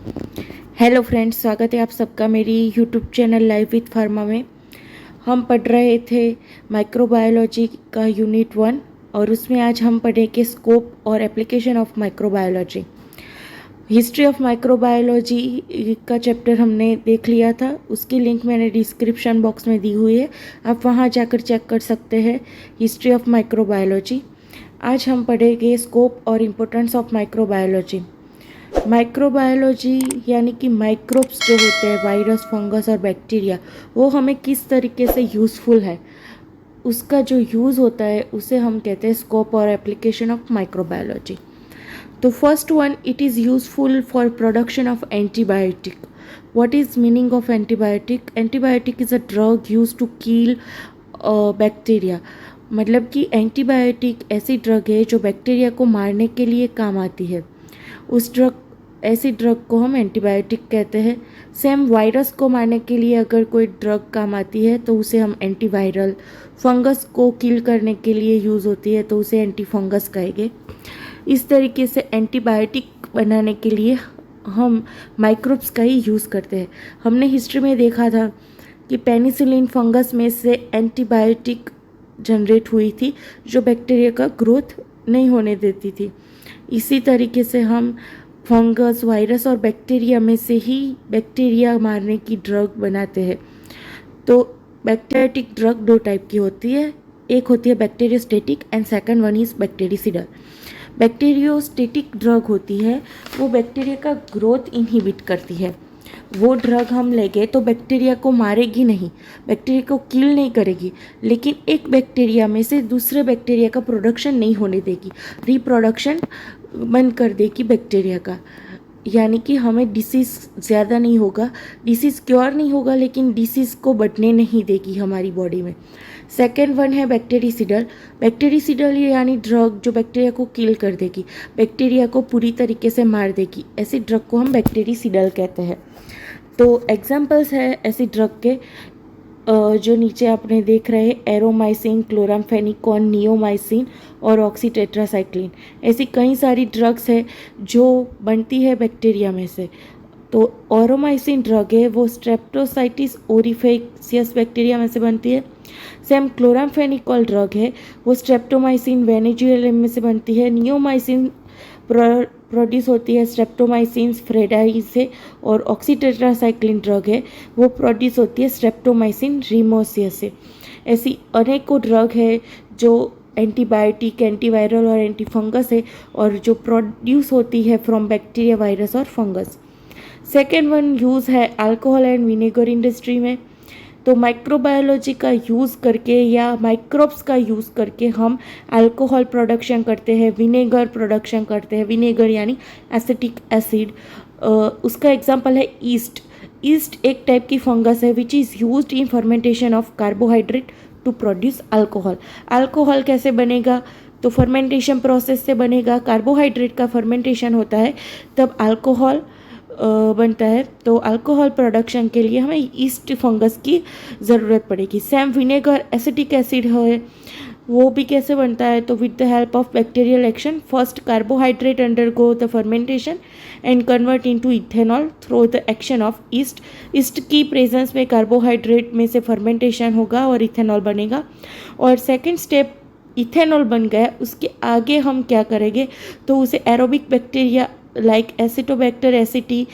Hello friends, स्वागत है आप सबका मेरी YouTube channel live with pharma में। हम पढ़ रहे थे माइक्रोबायोलॉजी का यूनिट 1 और उसमें आज हम पढ़ेंगे स्कोप और application of microbiology. History of microbiology का चैप्टर हमने देख लिया था, उसकी लिंक मैंने डिस्क्रिप्शन बॉक्स में दी हुई है, आप वहाँ जाकर चेक कर सकते हैं हिस्ट्री ऑफ माइक्रोबायोलॉजी। आज हम पढ़ेंगे स्कोप और इम्पोर्टेंस ऑफ माइक्रोबायोलॉजी। माइक्रोबायोलॉजी यानी कि माइक्रोब्स जो होते हैं, वायरस, फंगस और बैक्टीरिया, वो हमें किस तरीके से यूज़फुल है, उसका जो यूज़ होता है उसे हम कहते हैं स्कोप और एप्लीकेशन ऑफ माइक्रोबायोलॉजी। तो first one, it is useful for production of antibiotic. What is meaning of antibiotic? Antibiotic is a drug use to kill bacteria. मतलब कि एंटीबायोटिक ऐसी ड्रग है जो बैक्टीरिया को मारने के लिए काम आती है। ऐसी ड्रग को हम एंटीबायोटिक कहते हैं। सेम वायरस को मारने के लिए अगर कोई ड्रग काम आती है तो उसे हम एंटीवायरल, फंगस को किल करने के लिए यूज़ होती है तो उसे एंटीफंगस कहेंगे। इस तरीके से एंटीबायोटिक बनाने के लिए हम माइक्रोब्स का ही यूज़ करते हैं। हमने हिस्ट्री में देखा था कि पेनिसिलिन फंगस में से एंटीबायोटिक जनरेट हुई थी जो बैक्टीरिया का ग्रोथ नहीं होने देती थी। इसी तरीके से हम फंगस, वायरस और बैक्टीरिया में से ही बैक्टीरिया मारने की ड्रग बनाते हैं। तो बैक्टीरियाटिक ड्रग दो टाइप की होती है, एक होती है bacteriostatic and second one is bactericidal. Bacteriostatic drug होती है, वो बैक्टीरिया का ग्रोथ इनहिबिट करती है। वो ड्रग हम लेंगे तो बैक्टीरिया को मारेगी नहीं, बैक्टीरिया को किल नहीं करेगी, लेकिन एक बैक्टीरिया में से दूसरे बैक्टीरिया का प्रोडक्शन नहीं होने देगी, रिप्रोडक्शन बंद कर देगी बैक्टीरिया का। यानी कि हमें डिसीज़ ज़्यादा नहीं होगा, डिसीज़ क्योर नहीं होगा, लेकिन डिसीज़ को बढ़ने नहीं देगी हमारी बॉडी में। सेकेंड वन है बैक्टीरिसिडल। बैक्टीरिसिडल यानी ड्रग जो बैक्टीरिया को किल कर देगी, बैक्टीरिया को पूरी तरीके से मार देगी, ऐसी ड्रग को हम बैक्टीरिसिडल कहते हैं। तो एग्जाम्पल्स है ऐसी ड्रग के जो नीचे आपने देख रहे हैं, एरोमाइसिन, क्लोरामफेनिकॉन, नियोमाइसिन और ऑक्सीटेट्रासाइक्लिन। ऐसी कई सारी ड्रग्स है जो बनती है बैक्टीरिया में से। तो ओरोमाइसिन ड्रग है वो स्ट्रेप्टोसाइटिस ओरिफेसियस बैक्टीरिया में से बनती है। सेम क्लोरामफेनिकॉल ड्रग है वो स्ट्रेप्टोमाइसिन वेनेजुएलम में से बनती है। नियोमाइसिन प्रोड्यूस होती है स्ट्रेप्टोमाइसिन फ्रेडाई से, और ऑक्सीटेट्रासाइक्लिन ड्रग है वो प्रोड्यूस होती है स्ट्रेप्टोमाइसिन रिमोसिया से। ऐसी अनेकों ड्रग है जो एंटीबायोटिक, एंटीवायरल और एंटीफंगस है और जो प्रोड्यूस होती है फ्रॉम बैक्टीरिया, वायरस और फंगस। सेकेंड वन यूज़ है अल्कोहल एंड विनेगर इंडस्ट्री में। तो माइक्रोबायोलॉजी का यूज़ करके या माइक्रोब्स का यूज़ करके हम अल्कोहल प्रोडक्शन करते हैं, विनेगर प्रोडक्शन करते हैं। विनेगर यानी एसिटिक एसिड। उसका एग्जांपल है ईस्ट। ईस्ट एक टाइप की फंगस है which is used in fermentation of carbohydrate to produce alcohol. Alcohol कैसे बनेगा? तो फर्मेंटेशन प्रोसेस से बनेगा। कार्बोहाइड्रेट का फर्मेंटेशन होता है तब अल्कोहल बनता है। तो अल्कोहल प्रोडक्शन के लिए हमें ईस्ट फंगस की ज़रूरत पड़ेगी। सेम विनेगर एसिटिक एसिड है, वो भी कैसे बनता है? तो with the help of bacterial action, first carbohydrate undergo the fermentation and convert into ethanol through the action of east. East की प्रेजेंस में कार्बोहाइड्रेट में से फर्मेंटेशन होगा और इथेनॉल बनेगा। और सेकेंड स्टेप इथेनॉल बन गया, उसके आगे हम क्या करेंगे? तो उसे एरोबिक बैक्टीरिया लाइक एसिटोबैक्टर एसिटी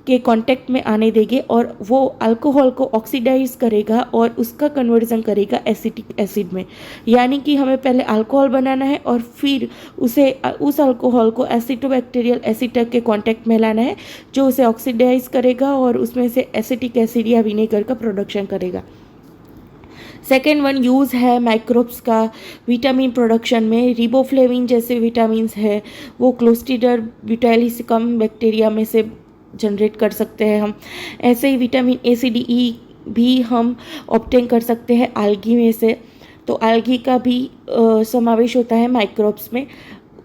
के कांटेक्ट में आने देंगे और वो अल्कोहल को ऑक्सीडाइज करेगा और उसका कन्वर्जन करेगा एसिटिक एसिड में। यानी कि हमें पहले अल्कोहल बनाना है और फिर उस अल्कोहल को एसिटोबैक्टीरियल एसिड के कांटेक्ट में लाना है जो उसे ऑक्सीडाइज करेगा और उसमें से एसिटिक एसिड या विनेगर का प्रोडक्शन करेगा। सेकेंड वन यूज़ है माइक्रोब्स का विटामिन प्रोडक्शन में। रिबोफ्लेविन जैसे विटामिन है वो क्लोस्ट्रीडियम ब्यूटाइलिसिकम बैक्टीरिया में से जनरेट कर सकते हैं हम। ऐसे ही विटामिन ए, सी, डी, ई भी हम ऑब्टेन कर सकते हैं आल्गी में से। तो आल्गी का भी समावेश होता है माइक्रोब्स में।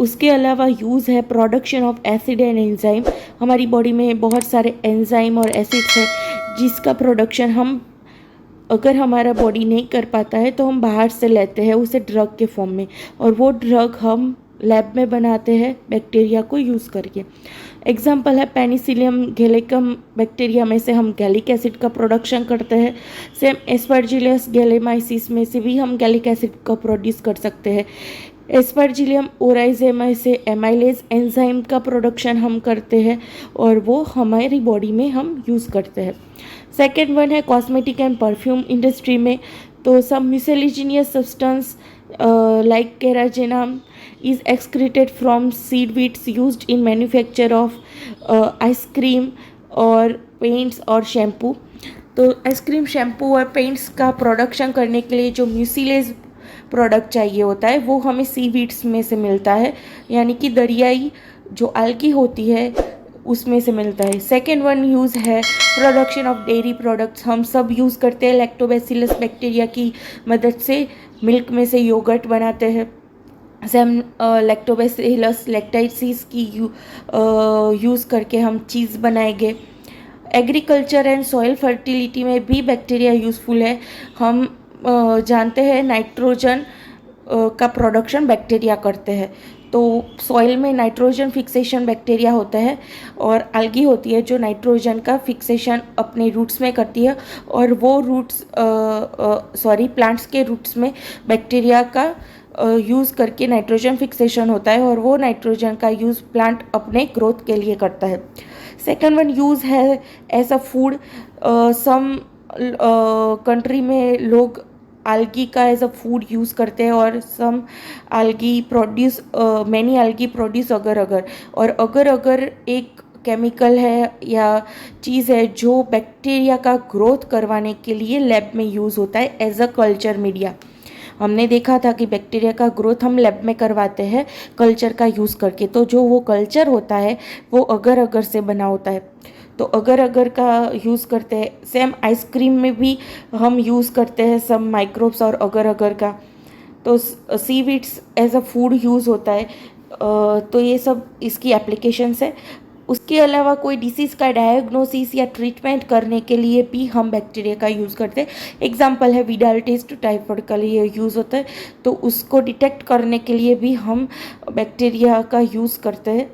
उसके अलावा यूज़ है production of acid and enzyme. हमारी बॉडी में बहुत सारे एंजाइम और एसिड्स हैं जिसका प्रोडक्शन हम, अगर हमारा बॉडी नहीं कर पाता है तो हम बाहर से लेते हैं उसे ड्रग के फॉर्म में, और वो ड्रग हम लैब में बनाते हैं बैक्टीरिया को यूज़ करके। एग्जाम्पल है पेनिसिलियम गैलिकम बैक्टीरिया में से हम गैलिक एसिड का प्रोडक्शन करते हैं। सेम एस्परजिलियस गैलेमाइसिस में से भी हम गैलिक एसिड का प्रोड्यूस कर सकते हैं। एस्परजिलियम ओराइजेमा से एमाइलेज एंजाइम का प्रोडक्शन हम करते हैं और वो हमारी बॉडी में हम यूज़ करते हैं। सेकेंड वन है कॉस्मेटिक एंड परफ्यूम इंडस्ट्री में, तो सम म्यूसिलिजिनियस substance like carrageenan is excreted from seed beads used in manufacture of ice cream और पेंट्स और शैम्पू। तो आइसक्रीम, शैम्पू और पेंट्स का प्रोडक्शन करने के लिए जो म्यूसिलेज प्रोडक्ट चाहिए होता है वो हमें सी वीड्स में से मिलता है, यानी कि दरियाई जो algae होती है उसमें से मिलता है। सेकेंड वन यूज़ है प्रोडक्शन ऑफ डेयरी प्रोडक्ट्स। हम सब यूज़ करते हैं लैक्टोबैसिलस बैक्टीरिया की मदद से मिल्क में से योगर्ट बनाते हैं। जैसे हम लैक्टोबैसिलस लैक्टाइसिस की यूज़ करके हम चीज़ बनाएंगे। एग्रीकल्चर एंड सॉइल फर्टिलिटी में भी बैक्टीरिया यूज़फुल है। हम जानते हैं नाइट्रोजन का प्रोडक्शन बैक्टीरिया करते हैं। तो सॉइल में नाइट्रोजन फिक्सेशन बैक्टीरिया होता है और algae होती है जो नाइट्रोजन का फिक्सेशन अपने रूट्स में करती है, और वो रूट्स प्लांट्स के रूट्स में बैक्टीरिया का यूज़ करके नाइट्रोजन फिक्सेशन होता है और वो नाइट्रोजन का यूज़ प्लांट अपने ग्रोथ के लिए करता है। सेकेंड वन यूज़ है as a food. Some country में लोग algae का एज अ फूड यूज़ करते हैं और सम algae produce many algae produce अगर अगर, और अगर एक केमिकल है या चीज़ है जो बैक्टीरिया का ग्रोथ करवाने के लिए लैब में यूज़ होता है एज अ कल्चर मीडिया। हमने देखा था कि बैक्टीरिया का ग्रोथ हम लैब में करवाते हैं कल्चर का यूज़ करके, तो जो वो कल्चर होता है वो अगर से बना होता है, तो अगर का यूज़ करते हैं। सेम आइसक्रीम में भी हम यूज़ करते हैं सम माइक्रोब्स और अगर का। तो seaweeds as a food use होता है। तो ये सब इसकी एप्लीकेशंस है। उसके अलावा कोई डिसीज़ का डायग्नोसिस या ट्रीटमेंट करने के लिए भी हम बैक्टीरिया का यूज़ करते हैं। एग्जाम्पल है विडाल टेस्ट टाइफाइड का लिए यूज़ होता है, तो उसको डिटेक्ट करने के लिए भी हम बैक्टीरिया का यूज़ करते हैं।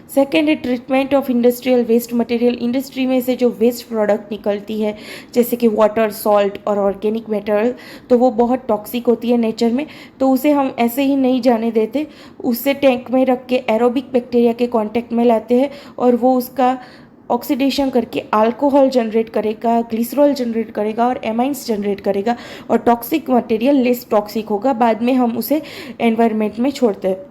सेकेंड है treatment of industrial waste material. Industry में से जो वेस्ट प्रोडक्ट निकलती है जैसे कि वाटर, सॉल्ट और ऑर्गेनिक मटेरियल, तो वो बहुत टॉक्सिक होती है नेचर में, तो उसे हम ऐसे ही नहीं जाने देते। उससे टैंक में रख के एरोबिक बैक्टीरिया के कांटेक्ट में लाते हैं और वो उसका ऑक्सीडेशन करके अल्कोहल जनरेट करेगा, ग्लिसरॉल जनरेट करेगा और एमाइंस जनरेट करेगा, और टॉक्सिक मटेरियल लेस टॉक्सिक होगा। बाद में हम उसे एनवायरनमेंट में छोड़ते हैं।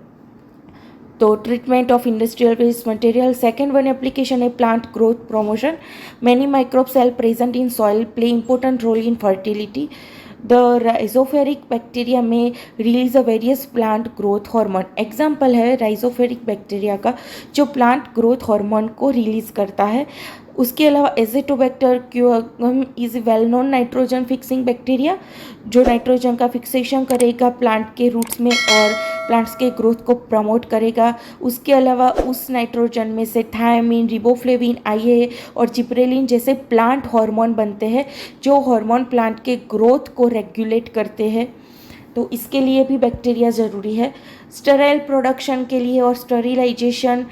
तो treatment of industrial waste material. Second one application है plant growth promotion. Many microbe cell present in soil play important role in fertility. The rhizospheric bacteria may release a various plant growth hormone. Example है rhizospheric bacteria का जो plant growth hormone को release करता है। उसके अलावा Azotobacter क्यूअगम is well known nitrogen fixing bacteria, जो नाइट्रोजन का फिक्सेशन करेगा प्लांट के रूट्स में और प्लांट्स के ग्रोथ को प्रमोट करेगा। उसके अलावा उस नाइट्रोजन में से थायमिन, रिबोफ्लेविन, आईए और जिब्रेलिन जैसे प्लांट हार्मोन बनते हैं जो हार्मोन प्लांट के ग्रोथ को रेगुलेट करते हैं। तो इसके लिए भी बैक्टीरिया ज़रूरी है। स्टेराइल प्रोडक्शन के लिए और स्टरीलाइजेशन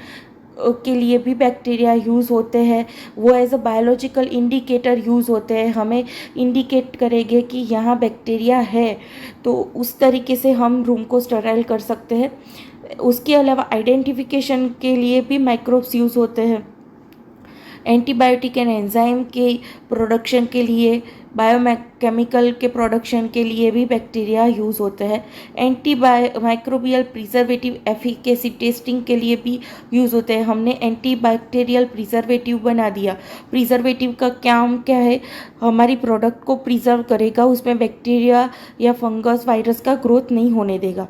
के लिए भी बैक्टीरिया यूज़ होते हैं। वो as a biological indicator use होते हैं, हमें इंडिकेट करेंगे कि यहाँ बैक्टीरिया है, तो उस तरीके से हम रूम को स्टेराइल कर सकते हैं। उसके अलावा आइडेंटिफिकेशन के लिए भी माइक्रोब्स यूज़ होते हैं। एंटीबायोटिक एंड एंजाइम के प्रोडक्शन के लिए, बायोकेमिकल के प्रोडक्शन के लिए भी बैक्टीरिया यूज़ होते हैं। माइक्रोबियल प्रिजर्वेटिव एफिकेसी टेस्टिंग के लिए भी यूज़ होते हैं। हमने एंटीबैक्टीरियल प्रिजर्वेटिव बना दिया। प्रिजर्वेटिव का काम क्या है? हमारी प्रोडक्ट को प्रिजर्व करेगा, उसमें बैक्टीरिया या फंगस, वायरस का ग्रोथ नहीं होने देगा।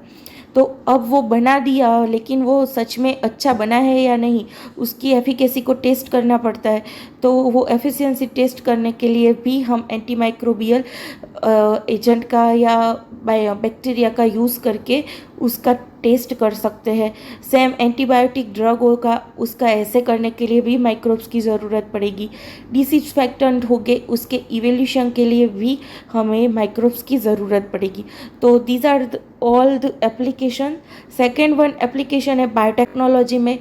तो अब वो बना दिया, लेकिन वो सच में अच्छा बना है या नहीं, उसकी एफिकेसी को टेस्ट करना पड़ता है। तो वो एफिशिएंसी टेस्ट करने के लिए भी हम एंटीमाइक्रोबियल एजेंट का या बैक्टीरिया का यूज़ करके उसका टेस्ट कर सकते हैं। सेम एंटीबायोटिक ड्रग होगा, उसका ऐसे करने के लिए भी माइक्रोब्स की ज़रूरत पड़ेगी। डिसइंफेक्टेंट हो गए, उसके इवोल्यूशन के लिए भी हमें माइक्रोब्स की ज़रूरत पड़ेगी। तो these are all the application. Second one application है बायोटेक्नोलॉजी में।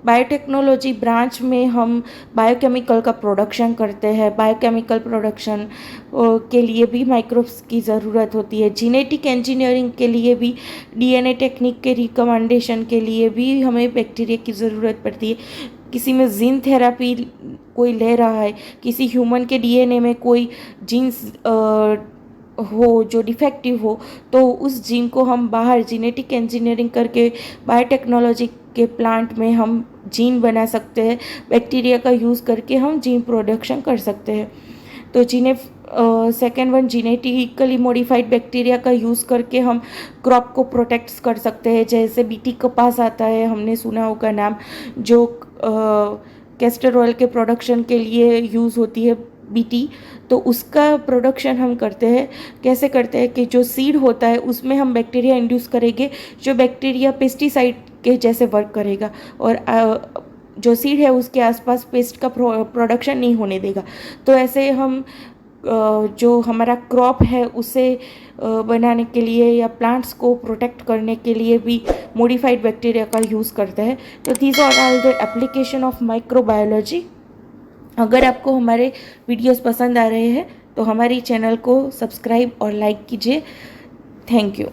बायोटेक्नोलॉजी ब्रांच में हम बायोकेमिकल का प्रोडक्शन करते हैं। बायोकेमिकल प्रोडक्शन के लिए भी माइक्रोब्स की ज़रूरत होती है। जेनेटिक इंजीनियरिंग के लिए भी, डीएनए टेक्निक के रिकमेंडेशन के लिए भी हमें बैक्टीरिया की ज़रूरत पड़ती है। किसी में जीन थेरापी कोई ले रहा है, किसी ह्यूमन के डीएनए में कोई जीन्स हो जो डिफेक्टिव हो, तो उस जीन को हम बाहर जेनेटिक इंजीनियरिंग करके बायोटेक्नोलॉजी के प्लांट में हम जीन बना सकते हैं। बैक्टीरिया का यूज़ करके हम जीन प्रोडक्शन कर सकते हैं। तो second one, genetically modified bacteria का यूज़ करके हम क्रॉप को प्रोटेक्ट कर सकते हैं। जैसे बीटी कपास आता है, हमने सुना होगा नाम, जो कैस्टर ऑयल के प्रोडक्शन के लिए यूज़ होती है बीटी। तो उसका प्रोडक्शन हम करते हैं। कैसे करते हैं कि जो सीड होता है उसमें हम बैक्टीरिया इंड्यूस करेंगे, जो बैक्टीरिया पेस्टिसाइड के जैसे वर्क करेगा, और जो सीड है उसके आसपास पेस्ट का प्रोडक्शन नहीं होने देगा। तो ऐसे हम जो हमारा क्रॉप है उसे बनाने के लिए या प्लांट्स को प्रोटेक्ट करने के लिए भी मॉडिफाइड बैक्टीरिया का यूज़ करते हैं। तो these are all the application of microbiology. अगर आपको हमारे वीडियोस पसंद आ रहे हैं तो हमारी चैनल को सब्सक्राइब और लाइक कीजिए। Thank you.